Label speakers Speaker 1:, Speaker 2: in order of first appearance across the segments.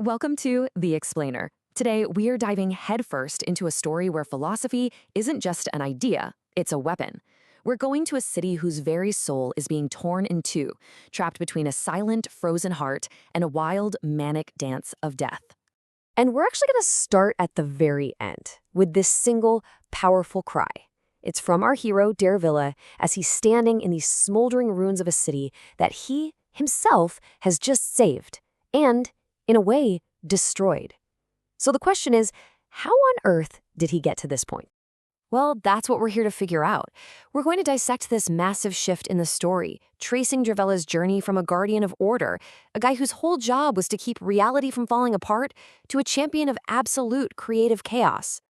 Speaker 1: Welcome to The Explainer. Today, we are diving headfirst into a story where philosophy isn't just an idea, it's a weapon. We're going to a city whose very soul is being torn in two, trapped between a silent, frozen heart and a wild, manic dance of death.
Speaker 2: And we're actually going to start at the very end with this single, powerful cry. It's from our hero, Wille, as he's standing in these smoldering ruins of a city that he himself has just saved and, in a way, destroyed. So the question is, how on earth did he get to this point? Well, that's what we're here to figure out. We're going to dissect this massive shift in the story, tracing Wille's journey from a guardian of order, a guy whose whole job was to keep reality from falling apart, to a champion of absolute creative chaos.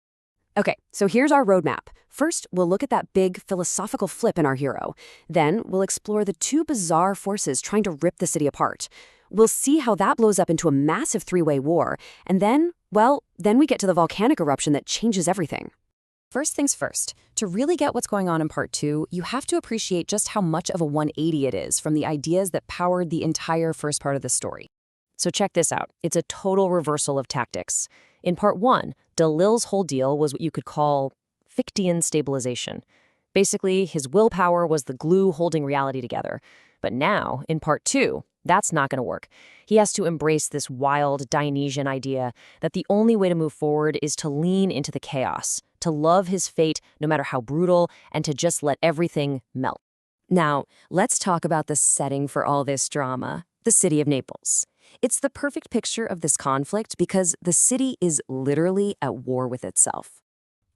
Speaker 2: Okay, so here's our roadmap. First, we'll look at that big philosophical flip in our hero. Then, we'll explore the two bizarre forces trying to rip the city apart. We'll see how that blows up into a massive three-way war. And then, then we get to the volcanic eruption that changes everything.
Speaker 1: First things first, to really get what's going on in part two, you have to appreciate just how much of a 180 it is from the ideas that powered the entire first part of the story. So check this out. It's a total reversal of tactics. In part one, Delil's whole deal was what you could call Fichtean stabilization. Basically, his willpower was the glue holding reality together. But now, in part two, that's not going to work. He has to embrace this wild Dionysian idea that the only way to move forward is to lean into the chaos, to love his fate no matter how brutal, and to just let everything melt. Now, let's talk about the setting for all this drama, the city of Naples. It's the perfect picture of this conflict because the city is literally at war with itself.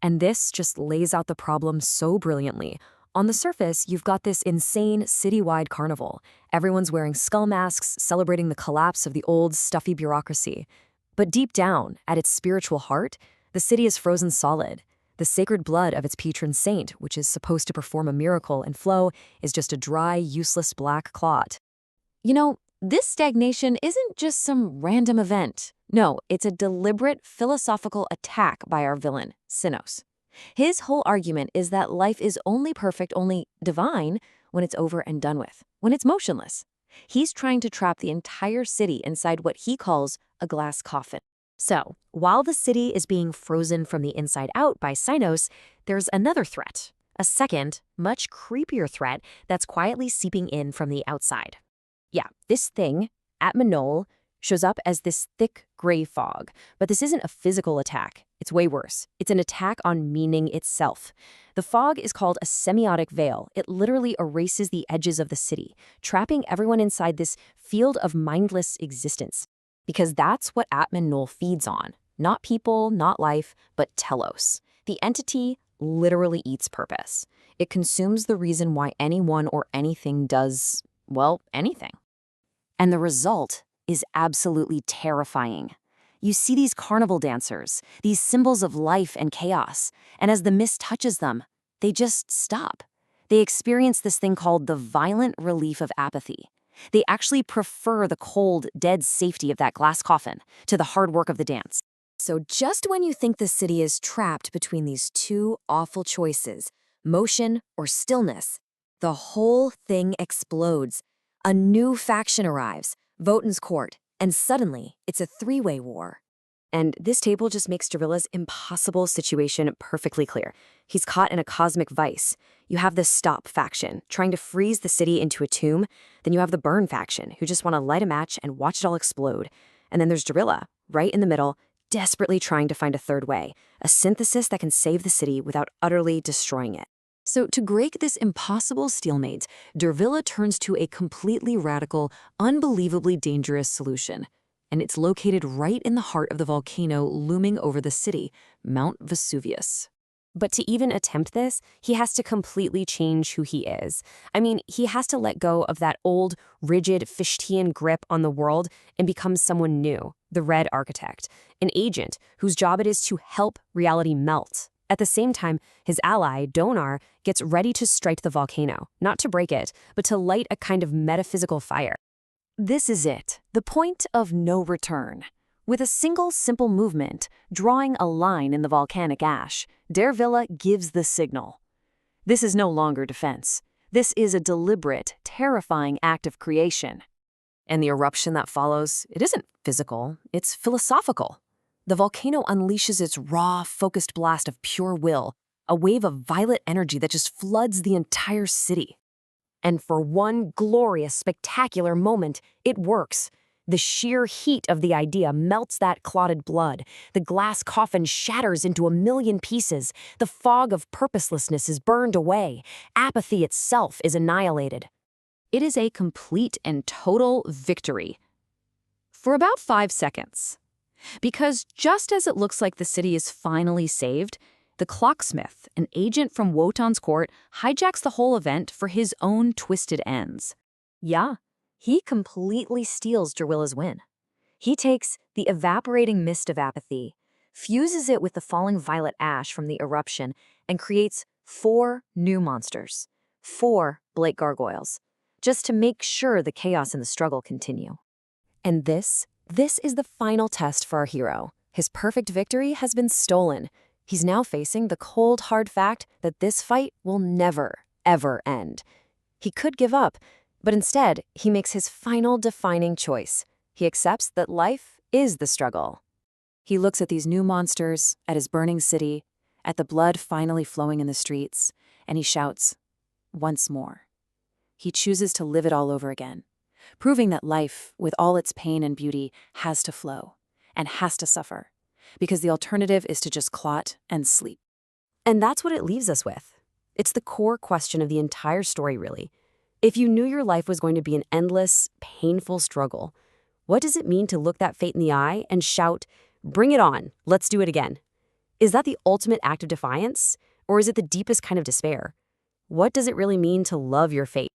Speaker 1: And this just lays out the problem so brilliantly. On the surface, you've got this insane citywide carnival. Everyone's wearing skull masks, celebrating the collapse of the old, stuffy bureaucracy. But deep down, at its spiritual heart, the city is frozen solid. The sacred blood of its patron saint, which is supposed to perform a miracle and flow, is just a dry, useless black clot. You know, this stagnation isn't just some random event. No, it's a deliberate philosophical attack by our villain, Sinos. His whole argument is that life is only perfect, only divine, when it's over and done with, when it's motionless. He's trying to trap the entire city inside what he calls a glass coffin. So, while the city is being frozen from the inside out by Sinos, there's another threat, a second, much creepier threat that's quietly seeping in from the outside. Yeah, this thing, at Manol, shows up as this thick gray fog. But this isn't a physical attack. It's way worse. It's an attack on meaning itself. The fog is called a semiotic veil. It literally erases the edges of the city, trapping everyone inside this field of mindless existence. Because that's what Atman-Null feeds on. Not people, not life, but telos. The entity literally eats purpose. It consumes the reason why anyone or anything does, well, anything. And the result is absolutely terrifying. You see these carnival dancers, these symbols of life and chaos, and as the mist touches them, they just stop. They experience this thing called the violent relief of apathy. They actually prefer the cold, dead safety of that glass coffin to the hard work of the dance. So just when you think the city is trapped between these two awful choices, motion or stillness, the whole thing explodes. A new faction arrives, Votan's court, and suddenly it's a three-way war. And this table just makes Wille's impossible situation perfectly clear. He's caught in a cosmic vice. You have the Stop faction, trying to freeze the city into a tomb. Then you have the Burn faction, who just want to light a match and watch it all explode. And then there's Wille, right in the middle, desperately trying to find a third way, a synthesis that can save the city without utterly destroying it. So to break this impossible stalemate, Wille turns to a completely radical, unbelievably dangerous solution. And it's located right in the heart of the volcano looming over the city, Mount Vesuvius. But to even attempt this, he has to completely change who he is. I mean, he has to let go of that old, rigid, Fichtean grip on the world and become someone new, the Red Architect, an agent whose job it is to help reality melt. At the same time, his ally, Donar, gets ready to strike the volcano, not to break it, but to light a kind of metaphysical fire. This is it, the point of no return. With a single simple movement, drawing a line in the volcanic ash, Wille gives the signal. This is no longer defense. This is a deliberate, terrifying act of creation. And the eruption that follows, it isn't physical, it's philosophical. The volcano unleashes its raw, focused blast of pure will, a wave of violet energy that just floods the entire city.
Speaker 2: And for one glorious, spectacular moment, it works. The sheer heat of the idea melts that clotted blood. The glass coffin shatters into a million pieces. The fog of purposelessness is burned away. Apathy itself is annihilated.
Speaker 1: It is a complete and total victory. For about 5 seconds. Because just as it looks like the city is finally saved, the clocksmith, an agent from Wotan's court, hijacks the whole event for his own twisted ends.
Speaker 2: Yeah, he completely steals Derwilla's win. He takes the evaporating mist of apathy, fuses it with the falling violet ash from the eruption, and creates 4 new monsters, 4 Blake gargoyles, just to make sure the chaos and the struggle continue.
Speaker 1: And this is the final test for our hero. His perfect victory has been stolen. He's now facing the cold, hard fact that this fight will never, ever end. He could give up, but instead, he makes his final defining choice. He accepts that life is the struggle. He looks at these new monsters, at his burning city, at the blood finally flowing in the streets, and he shouts, once more. He chooses to live it all over again, proving that life, with all its pain and beauty, has to flow and has to suffer, because the alternative is to just clot and sleep.
Speaker 2: And that's what it leaves us with. It's the core question of the entire story, really. If you knew your life was going to be an endless, painful struggle, what does it mean to look that fate in the eye and shout, "Bring it on, let's do it again"? Is that the ultimate act of defiance, or is it the deepest kind of despair? What does it really mean to love your fate?